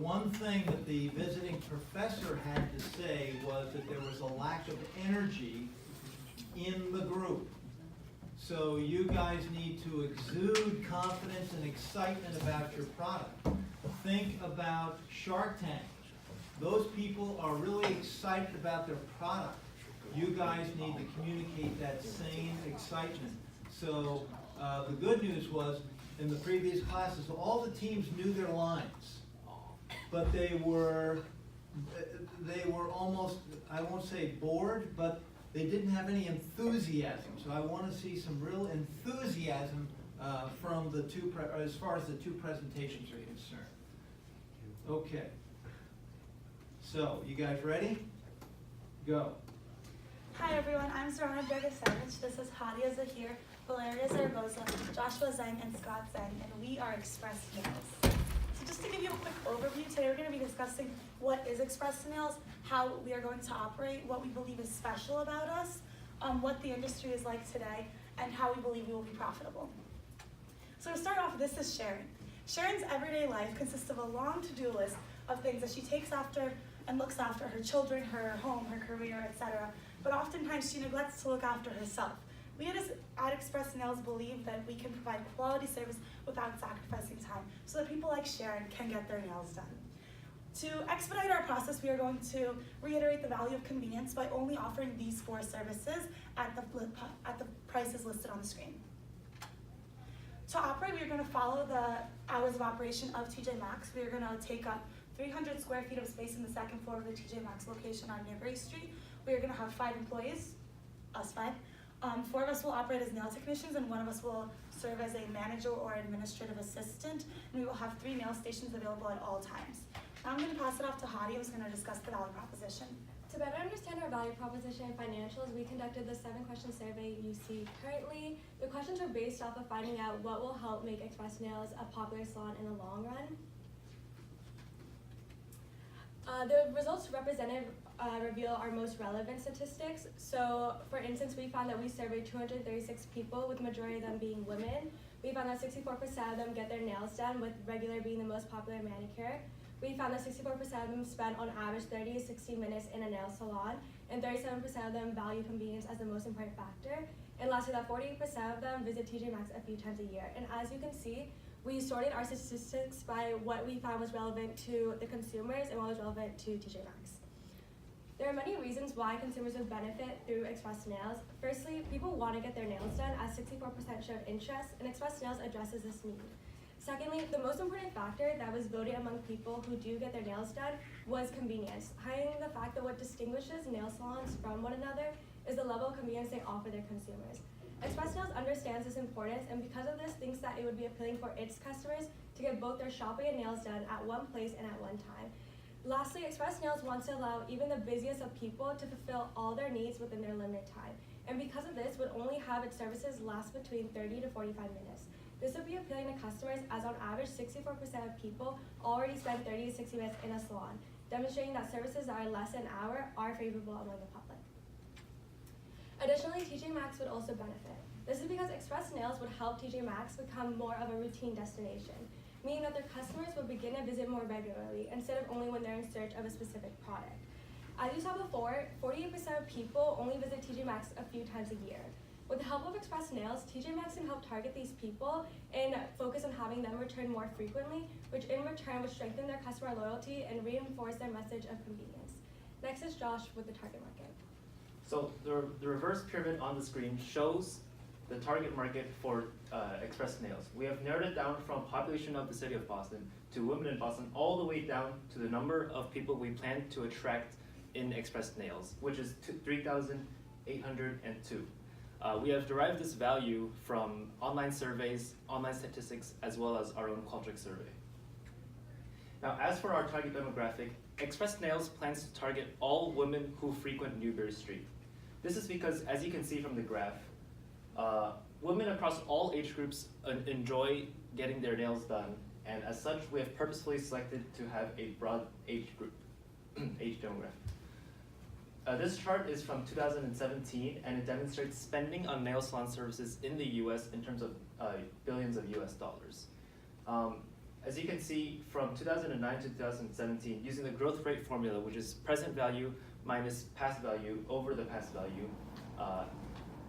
one thing that the visiting professor had to say was that there was a lack of energy in the group. So you guys need to exude confidence and excitement about your product. Think about Shark Tank. Those people are really excited about their product. You guys need to communicate that same excitement. So the good news was, in the previous classes, all the teams knew their lines, but they were almost, I won't say bored, but they didn't have any enthusiasm. So I want to see some real enthusiasm from the two, as far as the two presentations are concerned. Okay. So, you guys ready? Go. Hi everyone, I'm Zorana Dragasevich. This is Hadia Zahir, Valeria Zaragoza, Joshua Zeng, and Scott Zeng, and we are Express Nails. So just to give you a quick overview, today we're going to be discussing what is Express Nails, how we are going to operate, what we believe is special about us, what the industry is like today, and how we believe we will be profitable. So to start off, this is Sharon. Sharon's everyday life consists of a long to-do list of things that she takes after and looks after her children, her home, her career, etc. But oftentimes she neglects to look after herself. We at Express Nails believe that we can provide quality service without sacrificing time so that people like Sharon can get their nails done. To expedite our process, we are going to reiterate the value of convenience by only offering these 4 services at the prices listed on the screen. To operate, we are going to follow the hours of operation of TJ Maxx. We are going to take up 300 square feet of space in the second floor of the TJ Maxx location on Newbury Street. We are going to have 5 employees, us 5. 4 of us will operate as nail technicians, and 1 of us will serve as a manager or administrative assistant, and we will have 3 nail stations available at all times. Now I'm going to pass it off to Hadi, who's going to discuss the value proposition. To better understand our value proposition and financials, we conducted the 7-question survey you see currently. The questions were based off of finding out what will help make Express Nails a popular salon in the long run. The results represented reveal our most relevant statistics. So, for instance, we found that we surveyed 236 people, with the majority of them being women. We found that 64% of them get their nails done, with regular being the most popular manicure. We found that 64% of them spend on average 30 to 60 minutes in a nail salon, and 37% of them value convenience as the most important factor. And lastly, that 48% of them visit TJ Maxx a few times a year. And as you can see, we sorted our statistics by what we found was relevant to the consumers and what was relevant to TJ Maxx. There are many reasons why consumers would benefit through Express Nails. Firstly, people want to get their nails done, as 64% showed interest, and Express Nails addresses this need. Secondly, the most important factor that was voted among people who do get their nails done was convenience, highlighting the fact that what distinguishes nail salons from one another is the level of convenience they offer their consumers. Express Nails understands this importance, and because of this, thinks that it would be appealing for its customers to get both their shopping and nails done at one place and at one time. Lastly, Express Nails wants to allow even the busiest of people to fulfill all their needs within their limited time. And because of this, would only have its services last between 30 to 45 minutes. This would be appealing to customers, as on average, 64% of people already spend 30 to 60 minutes in a salon, demonstrating that services that are less than an hour are favorable among the public. Additionally, TJ Maxx would also benefit. This is because Express Nails would help TJ Maxx become more of a routine destination, meaning that their customers would begin to visit more regularly instead of only when they're in search of a specific product. As you saw before, 48% of people only visit TJ Maxx a few times a year. With the help of Express Nails, TJ Maxx can help target these people and focus on having them return more frequently, which in return would strengthen their customer loyalty and reinforce their message of convenience. Next is Josh with the target market. So the reverse pyramid on the screen shows the target market for Express Nails. We have narrowed it down from population of the city of Boston to women in Boston, all the way down to the number of people we plan to attract in Express Nails, which is 3,802. We have derived this value from online surveys, online statistics, as well as our own Qualtrics survey. Now, as for our target demographic, Express Nails plans to target all women who frequent Newbury Street. This is because, as you can see from the graph, women across all age groups enjoy getting their nails done, and as such, we have purposefully selected to have a broad age group, age demographic. This chart is from 2017, and it demonstrates spending on nail salon services in the US in terms of billions of US dollars. as you can see, from 2009 to 2017, using the growth rate formula, which is present value minus past value over the past value,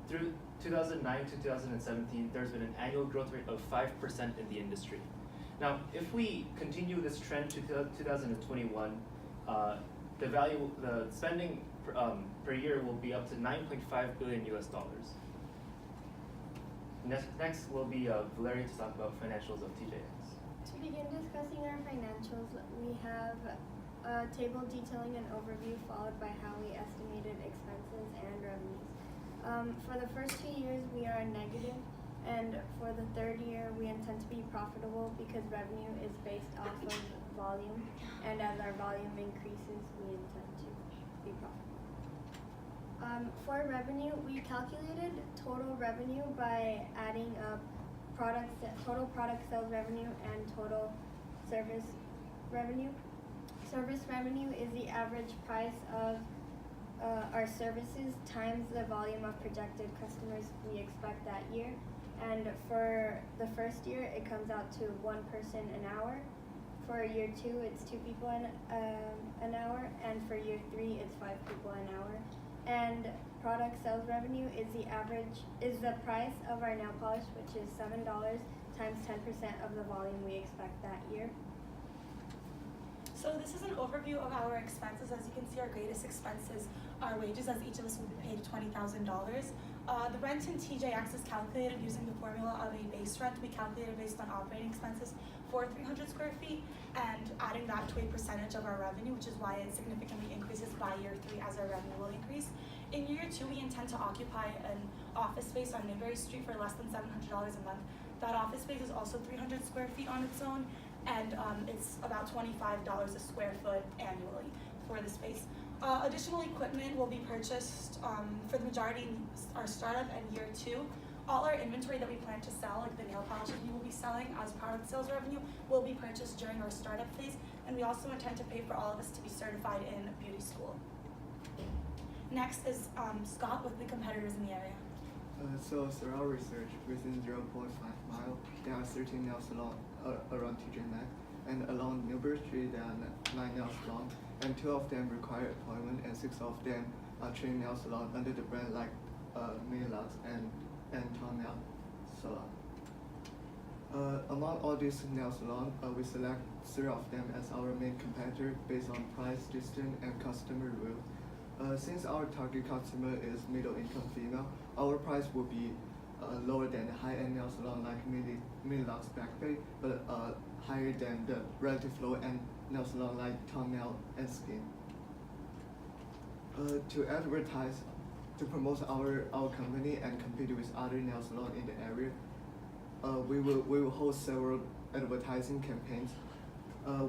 through 2009 to 2017, there's been an annual growth rate of 5% in the industry. Now, if we continue this trend to 2021, the spending per year will be up to $9.5 billion US. Next will be Valeria to talk about financials of TJX. To begin discussing our financials, we have a table detailing an overview followed by how we estimated expenses and revenues. For the first 2 years, we are negative, and for the third year, we intend to be profitable because revenue is based off of volume, and as our volume increases, we intend to be profitable. For revenue, we calculated total revenue by adding up total product sales revenue and total service revenue. Service revenue is the average price of our services times the volume of projected customers we expect that year. And for the first year, it comes out to 1 person an hour. For year 2, it's 2 people an hour, and for year 3, it's 5 people an hour. And product sales revenue is the price of our nail polish, which is $7 times 10% of the volume we expect that year. So this is an overview of our expenses. As you can see, our greatest expenses are wages, as each of us will be paid $20,000. The rent in TJX is calculated using the formula of a base rent. We calculated based on operating expenses for 300 square feet and adding that to a percentage of our revenue, which is why it significantly increases by year 3 as our revenue will increase. In year 2, we intend to occupy an office space on Newberry Street for less than $700 a month. That office space is also 300 square feet on its own, and it's about $25 a square foot annually for the space. Additional equipment will be purchased for the majority in our startup and year 2. All our inventory that we plan to sell, like the nail polishes we will be selling as product sales revenue, will be purchased during our startup phase, and we also intend to pay for all of us to be certified in beauty school. Next is Scott with the competitors in the area. So through our research, within 0.5 mile, there are 13 nail salons around TJ Maxx, and along Newberry Street there are 9 nail salons, and 2 of them require appointment, and 6 of them are chain nail salons under the brand like Minilux and Tom Nail Salon. Among all these nail salons, we select 3 of them as our main competitor based on price, distance, and customer review. Since our target customer is middle-income female, our price will be lower than the high-end nail salon like Minilux Back Bay, but higher than the relative low-end nail salon like Tom Nail and Skin. To advertise, to promote our company and compete with other nail salons in the area, we will hold several advertising campaigns.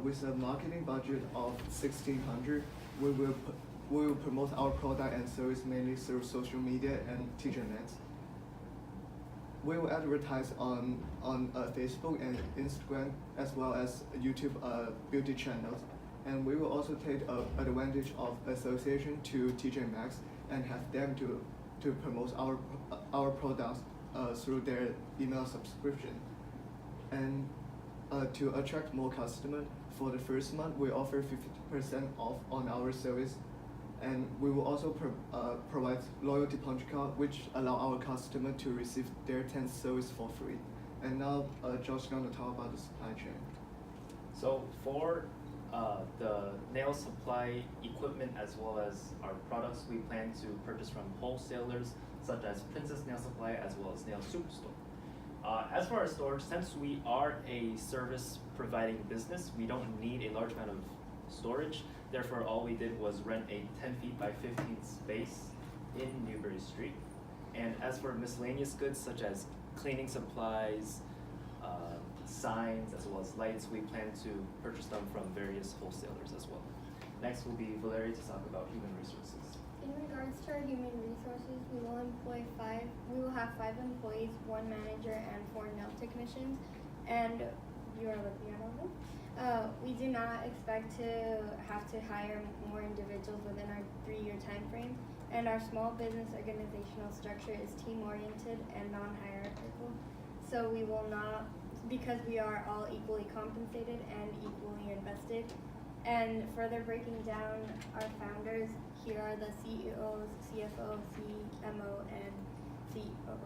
With a marketing budget of $1,600, we will promote our product and service mainly through social media and TJ Maxx. We will advertise on Facebook and Instagram as well as YouTube beauty channels, and we will also take advantage of association to TJ Maxx and have them to promote our products through their email subscription. And to attract more customers, for the first month we offer 50% off on our service. And we will also provide loyalty punch card, which allow our customer to receive their 10th service for free. And now, Josh is going to talk about the supply chain. So for the nail supply equipment as well as our products, we plan to purchase from wholesalers such as Princess Nail Supply as well as Nail Superstore. As for our storage, since we are a service providing business, we don't need a large amount of storage. Therefore, all we did was rent a 10 feet by 15 space in Newberry Street. And as for miscellaneous goods such as cleaning supplies, signs, as well as lights, we plan to purchase them from various wholesalers as well. Next will be Valeria to talk about human resources. In regards to our human resources, we will have 5 employees, 1 manager, and 4 nail technicians. And you are looking at all of them. We do not expect to have to hire more individuals within our 3-year time frame, and our small business organizational structure is team-oriented and non-hierarchical. So we will not because we are all equally compensated and equally invested. And further breaking down our founders, here are the CEOs, CFO, CMO, and CEO.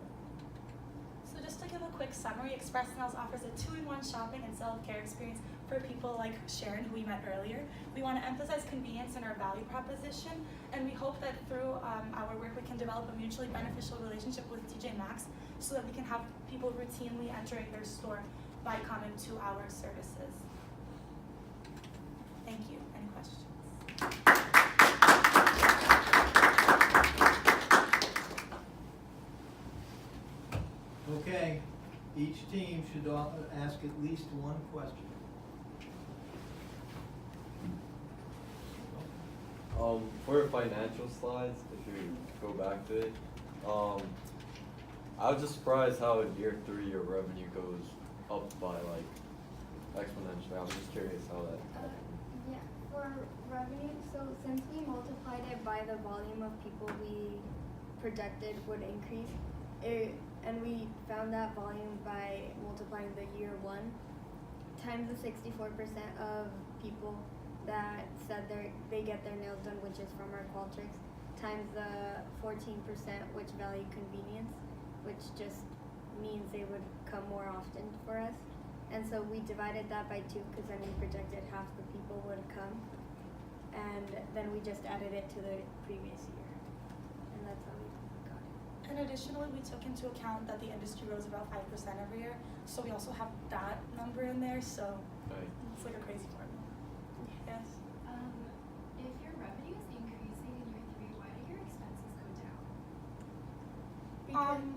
So just to give a quick summary, Express Nails offers a 2-in-1 shopping and self-care experience for people like Sharon, who we met earlier. We want to emphasize convenience in our value proposition, and we hope that through our work we can develop a mutually beneficial relationship with TJ Maxx so that we can have people routinely entering their store by coming to our services. Thank you. Any questions? Okay, each team should ask at least one question. For your financial slides, if you go back to it, I was just surprised how in year 3 your revenue goes up by like exponentially. I'm just curious how that happened. Yeah, for revenue, so since we multiplied it by the volume of people we projected would increase, and we found that volume by multiplying the year 1 times the 64% of people that said they get their nails done, which is from our Qualtrics, times the 14%, which value convenience, which just means they would come more often for us. And so we divided that by 2 because then we projected half the people would come, and then we just added it to the previous year, and that's how we got it. And additionally, we took into account that the industry grows about 5% every year, so we also have that number in there, so Right. it's like a crazy formula. Yes? If your revenue is increasing in year 3, why do your expenses go down? Because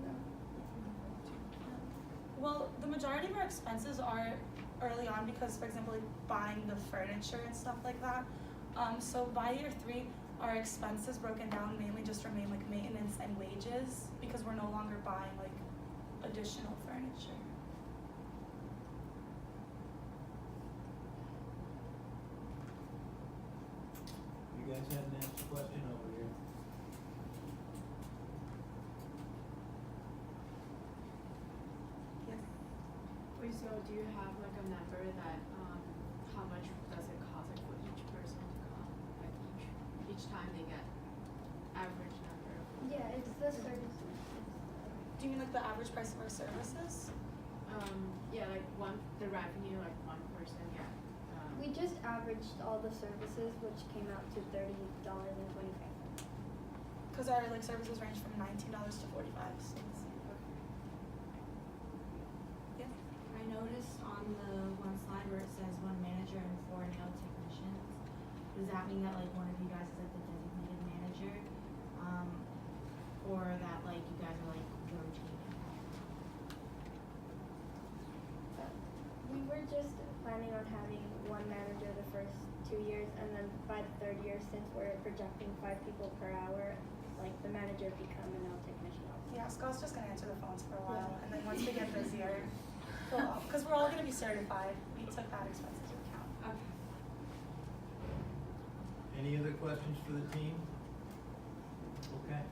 Well, the majority of our expenses are early on because, for example, like buying the furniture and stuff like that. So by year 3, our expenses broken down mainly just remain like maintenance and wages because we're no longer buying like additional furniture. You guys had an asked question over here. Yes. Wait, so do you have like a number that how much does it cost like for each person to come? Like each time they get average number of yeah, it's the service. Do you mean like the average price of our services? yeah, like the revenue, like one person, yeah. We just averaged all the services, which came out to $30.25. Because our like services range from $19 to $45. So it's, yeah. I noticed on the one slide where it says 1 manager and 4 nail technicians. Does that mean that like one of you guys is like the designated manager? Or that like you guys are like rotating? We were just planning on having 1 manager the first 2 years, and then by the 3rd year, since we're projecting 5 people per hour, like the manager become a nail technician also. Yeah, Scott's just gonna answer the phones for a while, and then once we get busier, because we're all gonna be certified, we took that expense into account. Okay. Any other questions for the team? Okay.